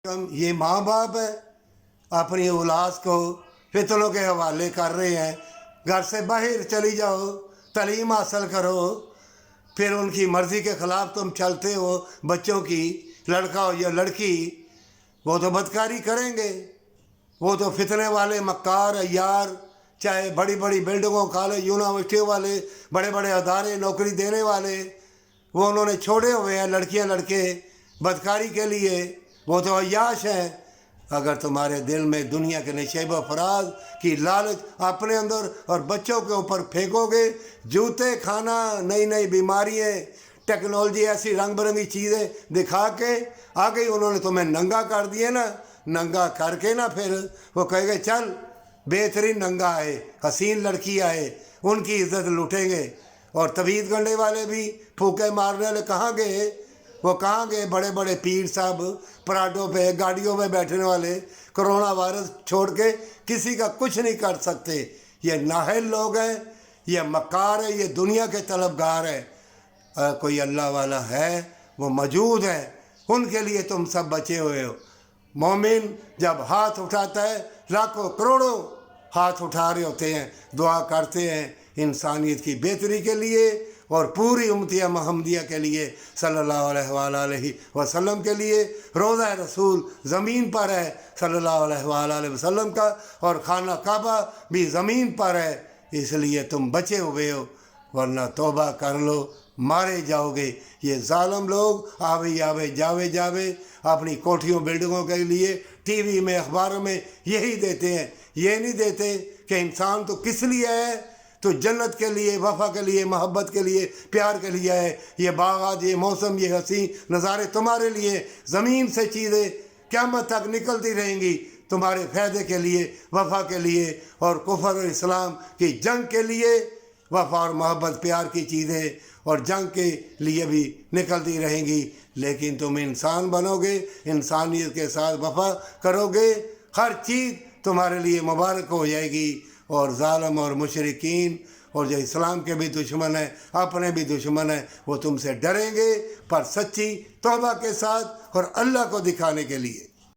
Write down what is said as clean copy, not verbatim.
ये माँ बाप है अपनी औलाद को फितनों के हवाले कर रहे हैं। घर से बाहर चली जाओ, तालीम हासिल करो, फिर उनकी मर्ज़ी के ख़िलाफ़ तुम चलते हो। बच्चों की, लड़का हो या लड़की, वो तो बदकारी करेंगे, वो तो फितने वाले मक्कार अय्यार, चाहे बड़ी बड़ी बिल्डिंगों, कॉलेज, यूनिवर्सिटियों वाले, बड़े बड़े अदारे, नौकरी देने वाले, वो उन्होंने छोड़े हुए हैं लड़कियां लड़के बदकारी के लिए, वो तो अय्याश हैं। अगर तुम्हारे दिल में दुनिया के नशेब अफराज की लालच अपने अंदर और बच्चों के ऊपर फेंकोगे, जूते खाना, नई नई बीमारियाँ, टेक्नोलॉजी, ऐसी रंग बिरंगी चीज़ें दिखा के आ गई, उन्होंने तुम्हें नंगा कर दिए ना, नंगा करके ना फिर वो कहेंगे चल बेहतरीन नंगा आए, हसीन लड़की आए, उनकी इज्जत लूटेंगे। और तवीज़ गंढे वाले भी फूके मारने वाले कहाँ गए? वो कहाँ गए? बड़े बड़े पीर साहब पराठों पे, गाड़ियों में बैठने वाले, कोरोना वायरस छोड़ के किसी का कुछ नहीं कर सकते। ये नाहल लोग हैं, ये मक्कार है, ये दुनिया के तलबगार है। कोई अल्लाह वाला है, वो मौजूद है, उनके लिए तुम सब बचे हुए हो। मोमिन जब हाथ उठाता है, लाखों करोड़ों हाथ उठा रहे होते हैं, दुआ करते हैं इंसानियत की बेहतरी के लिए और पूरी उम्मतिया महमदिया के लिए, सल्लल्लाहु अलैहि वसल्लम के लिए। रोज़ा रसूल ज़मीन पर है सल्लल्लाहु अलैहि वसल्लम का, और खाना काबा भी ज़मीन पर है, इसलिए तुम बचे हुए हो, वरना तौबा कर लो, मारे जाओगे। ये जालिम लोग आवे आवे जावे जावे अपनी कोठियों बिल्डिंगों के लिए टीवी में, अखबारों में यही देते हैं। ये नहीं देते कि इंसान तो किस लिए है, तो जन्नत के लिए, वफा के लिए, मोहब्बत के लिए, प्यार के लिए है। ये बागात, ये मौसम, ये हसीन नज़ारे तुम्हारे लिए, ज़मीन से चीज़ें क़यामत तक निकलती रहेंगी तुम्हारे फ़ायदे के लिए, वफा के लिए, और कुफर और इस्लाम की जंग के लिए। वफा और मोहब्बत, प्यार की चीज़ें और जंग के लिए भी निकलती रहेंगी, लेकिन तुम इंसान बनोगे, इंसानियत के साथ वफा करोगे, हर चीज़ तुम्हारे लिए मुबारक हो जाएगी। और ज़ालिम और मुशरिकीन और जो इस्लाम के भी दुश्मन हैं, अपने भी दुश्मन हैं, वो तुमसे डरेंगे, पर सच्ची तौबा के साथ और अल्लाह को दिखाने के लिए।